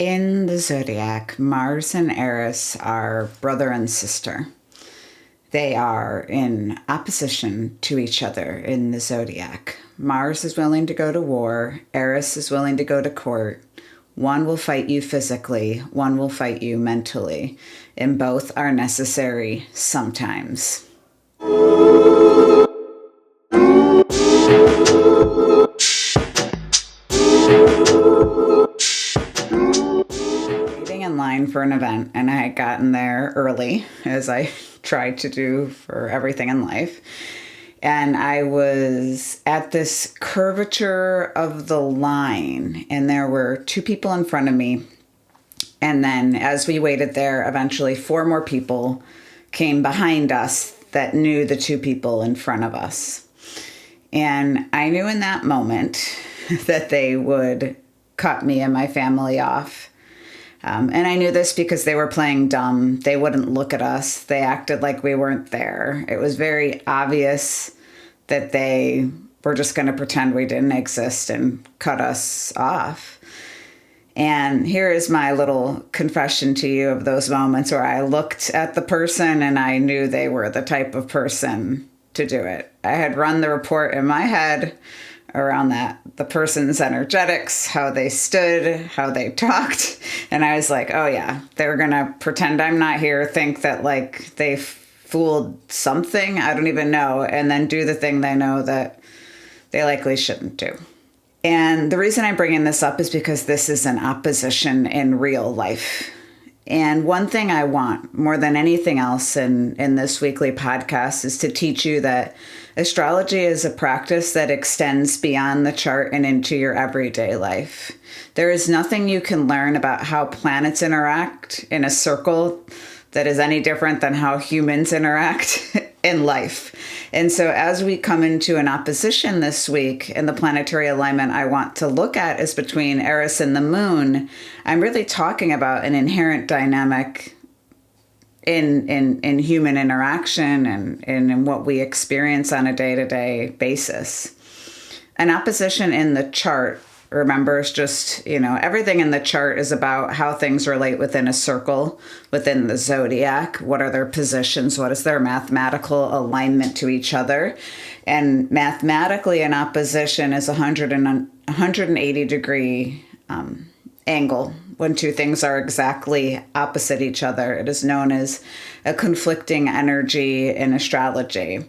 In the Zodiac, Mars and Eris are brother and sister. They are in opposition to each other in the Zodiac. Mars is willing to go to war. Eris is willing to go to court. One will fight you physically. One will fight you mentally. And both are necessary sometimes. Waiting in line for an event, and I had gotten there early, as I tried to do for everything in life. And I was at this curvature of the line, and there were two people in front of me. And then as we waited there, eventually four more people came behind us that knew the two people in front of us. And I knew in that moment that they would cut me and my family off. And I knew this because they were playing dumb. They wouldn't look at us. They acted like we weren't there. It was very obvious that they were just going to pretend we didn't exist and cut us off. And here is my little confession to you of those moments where I looked at the person and I knew they were the type of person to do it. I had run the report in my head around the person's energetics, how they stood, how they talked. And I was like, oh yeah, they're going to pretend I'm not here, think that like they fooled something, I don't even know, and then do the thing they know that they likely shouldn't do. And the reason I'm bringing this up is because this is an opposition in real life. And one thing I want more than anything else in this weekly podcast is to teach you that astrology is a practice that extends beyond the chart and into your everyday life. There is nothing you can learn about how planets interact in a circle that is any different than how humans interact in life. And so as we come into an opposition this week, and the planetary alignment I want to look at is between Eris and the moon, I'm really talking about an inherent dynamic in human interaction and in what we experience on a day-to-day basis. An opposition in the chart, remember, is just, everything in the chart is about how things relate within a circle, within the zodiac. What are their positions? What is their mathematical alignment to each other? And mathematically, an opposition is 180 degree angle when two things are exactly opposite each other. It is known as a conflicting energy in astrology.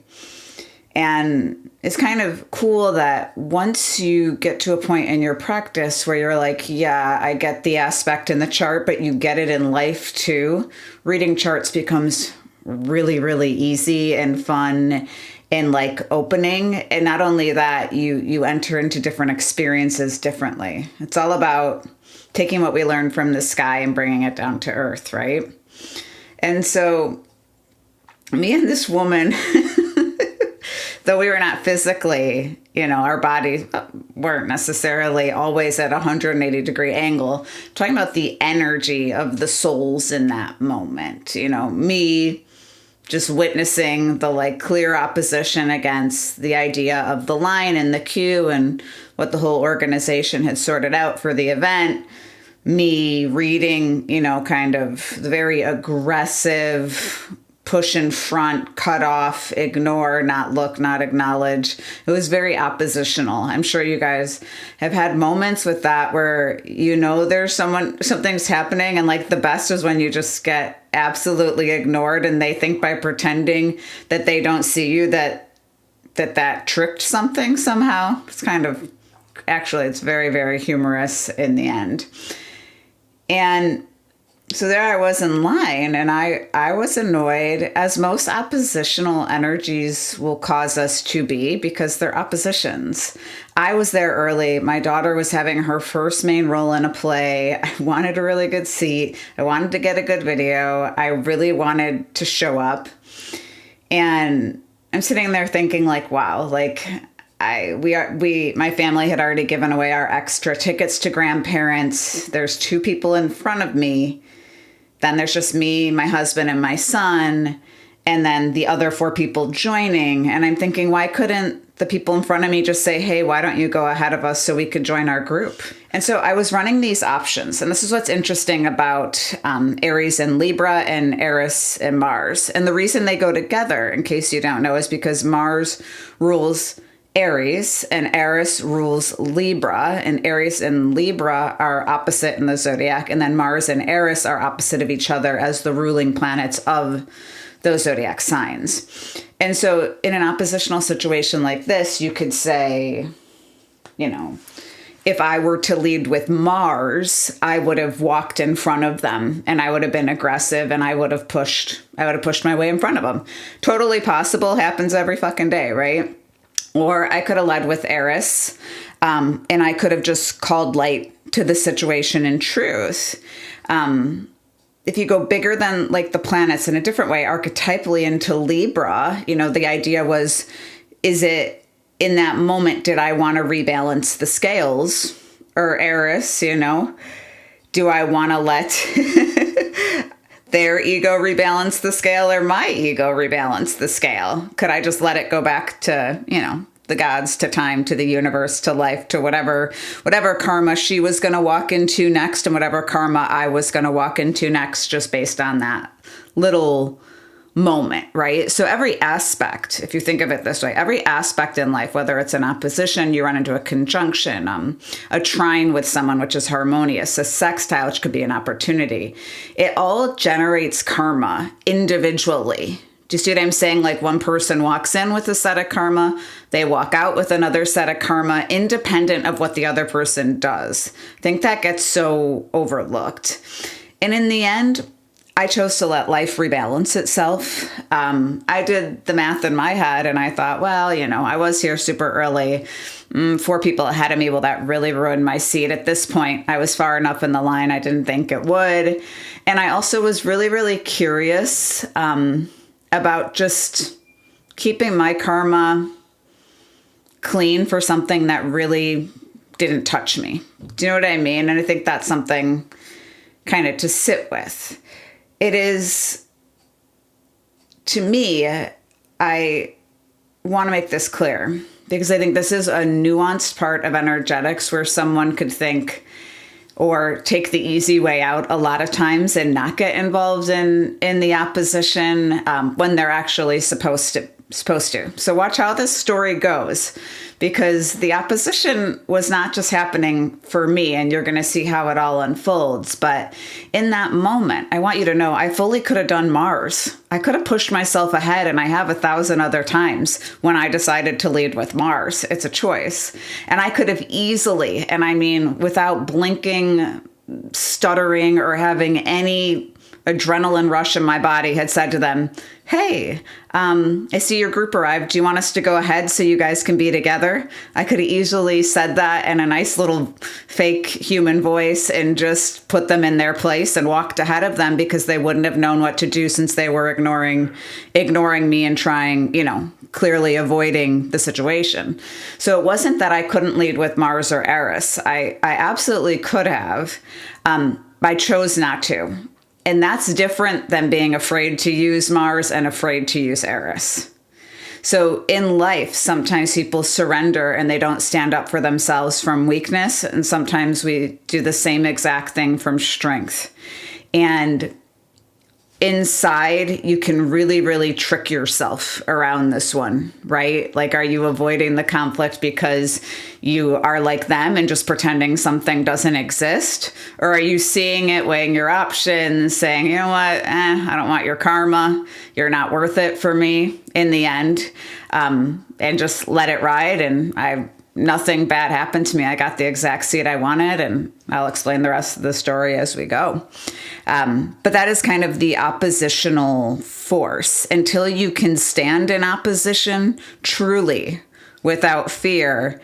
And it's kind of cool that once you get to a point in your practice where you're like, yeah, I get the aspect in the chart, but you get it in life too, reading charts becomes really, really easy and fun and like opening. And not only that, you enter into different experiences differently. It's all about taking what we learned from the sky and bringing it down to earth, right? And so me and this woman, though we were not physically, our bodies weren't necessarily always at a 180 degree angle, talking about the energy of the souls in that moment. Me just witnessing the like clear opposition against the idea of the line and the cue and what the whole organization had sorted out for the event. Me reading, kind of the very aggressive push in front, cut off, ignore, not look, not acknowledge. It was very oppositional. I'm sure you guys have had moments with that where there's something's happening, and like the best is when you just get absolutely ignored and they think by pretending that they don't see you that tricked something somehow. It's kind of, actually, it's very, very humorous in the end. And so there I was in line, and I was annoyed, as most oppositional energies will cause us to be, because they're oppositions. I was there early. My daughter was having her first main role in a play. I wanted a really good seat. I wanted to get a good video. I really wanted to show up. And I'm sitting there thinking like, wow, like my family had already given away our extra tickets to grandparents. There's two people in front of me. Then there's just me, my husband, and my son, and then the other four people joining. And I'm thinking, why couldn't the people in front of me just say, hey, why don't you go ahead of us so we could join our group? And so I was running these options. And this is what's interesting about Aries and Libra and Eris and Mars. And the reason they go together, in case you don't know, is because Mars rules Aries and Eris rules Libra, and Aries and Libra are opposite in the zodiac, and then Mars and Eris are opposite of each other as the ruling planets of those zodiac signs. And so in an oppositional situation like this, you could say, you know, if I were to lead with Mars, I would have walked in front of them and I would have been aggressive and I would have pushed my way in front of them. Totally possible, happens every fucking day, right? Or I could have led with Eris, and I could have just called light to the situation in truth. If you go bigger than like the planets in a different way, archetypally into Libra, you know, the idea was, is it in that moment, did I want to rebalance the scales? Or Eris, you know, do I want to let their ego rebalance the scale or my ego rebalance the scale? Could I just let it go back to, you know, the gods, to time, to the universe, to life, to whatever karma she was going to walk into next and whatever karma I was going to walk into next, just based on that little moment, right? So every aspect, if you think of it this way, every aspect in life, whether it's an opposition, you run into a conjunction, a trine with someone, which is harmonious, a sextile, which could be an opportunity. It all generates karma individually. Do you see what I'm saying? Like one person walks in with a set of karma, they walk out with another set of karma, independent of what the other person does. I think that gets so overlooked. And in the end, I chose to let life rebalance itself. I did the math in my head and I thought, well, you know, I was here super early, 4 people ahead of me. Well, that really ruined my seat. At this point, I was far enough in the line. I didn't think it would. And I also was really, really curious about just keeping my karma clean for something that really didn't touch me. Do you know what I mean? And I think that's something kind of to sit with. It is, to me, I want to make this clear because I think this is a nuanced part of energetics where someone could think or take the easy way out a lot of times and not get involved in the opposition when they're actually supposed to. So watch how this story goes, because the opposition was not just happening for me, and you're going to see how it all unfolds. But in that moment, I want you to know I fully could have done Mars. I could have pushed myself ahead, and I have 1,000 other times when I decided to lead with Mars. It's a choice. And I could have easily, and I mean without blinking, stuttering, or having any adrenaline rush in my body, had said to them, hey, I see your group arrived. Do you want us to go ahead so you guys can be together? I could have easily said that in a nice little fake human voice and just put them in their place and walked ahead of them, because they wouldn't have known what to do since they were ignoring me and trying, you know, clearly avoiding the situation. So it wasn't that I couldn't lead with Mars or Eris. I absolutely could have. I chose not to. And that's different than being afraid to use Mars and afraid to use Eris. So in life, sometimes people surrender and they don't stand up for themselves from weakness. And sometimes we do the same exact thing from strength. And inside, you can really, really trick yourself around this one, right? Like, are you avoiding the conflict because you are like them and just pretending something doesn't exist? Or are you seeing it, weighing your options, saying, you know what, I don't want your karma. You're not worth it for me in the end. And just let it ride. And nothing bad happened to me. I got the exact seat I wanted, and I'll explain the rest of the story as we go. But that is kind of the oppositional force. Until you can stand in opposition truly without fear,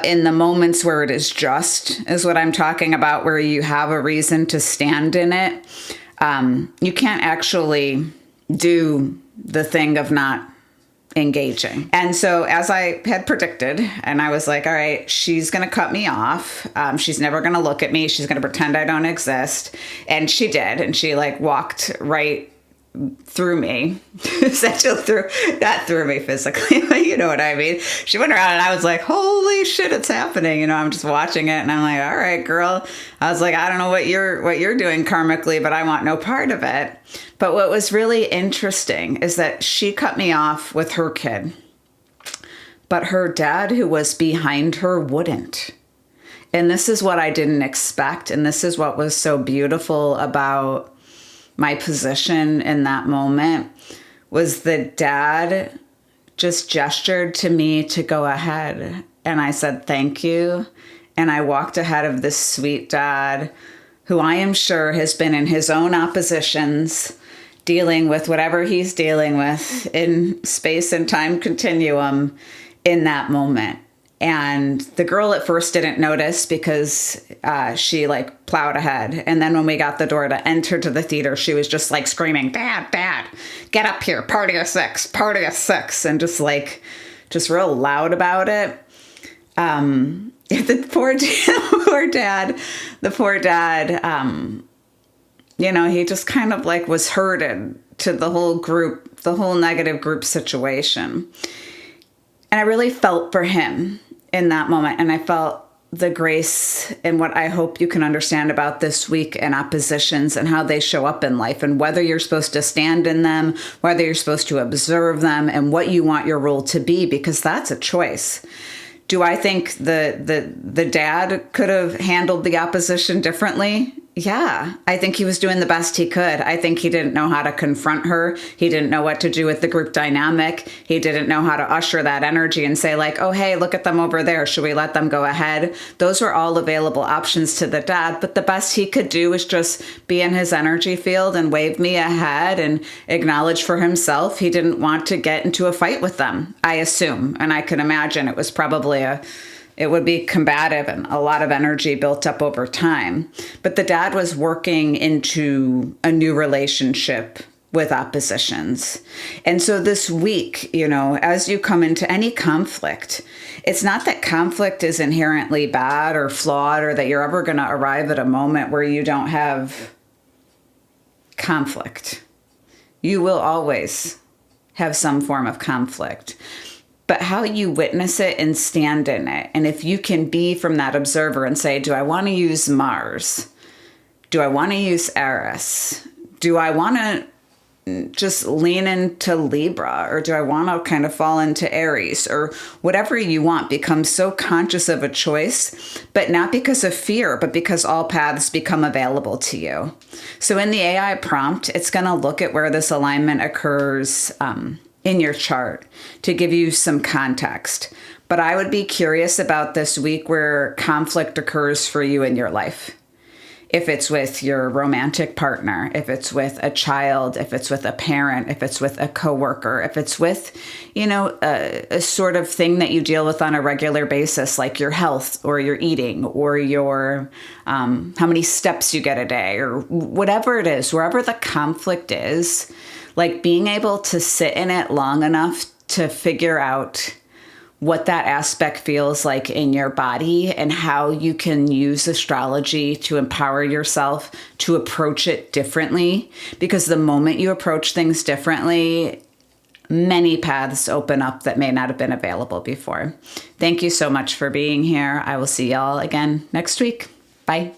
in the moments where it is just, is what I'm talking about, where you have a reason to stand in it, you can't actually do the thing of not engaging. And so as I had predicted, and I was like, all right, she's going to cut me off. She's never going to look at me. She's going to pretend I don't exist. And she did. And she like walked right threw me. Not threw me physically, but you know what I mean. She went around and I was like, holy shit, it's happening. You know, I'm just watching it and I'm like, all right, girl. I was like, I don't know what you're doing karmically, but I want no part of it. But what was really interesting is that she cut me off with her kid, but her dad, who was behind her, wouldn't. And this is what I didn't expect. And this is what was so beautiful about my position in that moment, was the dad just gestured to me to go ahead. And I said, thank you. And I walked ahead of this sweet dad, who I am sure has been in his own oppositions, dealing with whatever he's dealing with in space and time continuum in that moment. And the girl at first didn't notice because she like plowed ahead. And then when we got the door to enter to the theater, she was just like screaming, Dad, Dad, get up here, party of six, and just real loud about it. The poor dad, you know, he just kind of like was herded to the whole group, the whole negative group situation. And I really felt for him in that moment. And I felt the grace and what I hope you can understand about this week and oppositions and how they show up in life, and whether you're supposed to stand in them, whether you're supposed to observe them, and what you want your role to be, because that's a choice. Do I think the dad could have handled the opposition differently? Yeah, I think he was doing the best he could. I think he didn't know how to confront her. He didn't know what to do with the group dynamic. He didn't know how to usher that energy and say like, oh, hey, look at them over there. Should we let them go ahead? Those were all available options to the dad. But the best he could do was just be in his energy field and wave me ahead and acknowledge for himself he didn't want to get into a fight with them, I assume. And I can imagine it was probably it would be combative and a lot of energy built up over time. But the dad was working into a new relationship with oppositions. And so this week, you know, as you come into any conflict, it's not that conflict is inherently bad or flawed, or that you're ever going to arrive at a moment where you don't have conflict. You will always have some form of conflict. But how you witness it and stand in it. And if you can be from that observer and say, do I want to use Mars? Do I want to use Eris? Do I want to just lean into Libra? Or do I want to kind of fall into Eris? Or whatever you want. Become so conscious of a choice, but not because of fear, but because all paths become available to you. So in the AI prompt, it's going to look at where this alignment occurs in your chart to give you some context. But I would be curious about this week where conflict occurs for you in your life. If it's with your romantic partner, if it's with a child, if it's with a parent, if it's with a coworker, if it's with, you know, a sort of thing that you deal with on a regular basis, like your health or your eating or your how many steps you get a day, or whatever it is, wherever the conflict is, like being able to sit in it long enough to figure out what that aspect feels like in your body and how you can use astrology to empower yourself to approach it differently. Because the moment you approach things differently, many paths open up that may not have been available before. Thank you so much for being here. I will see y'all again next week. Bye.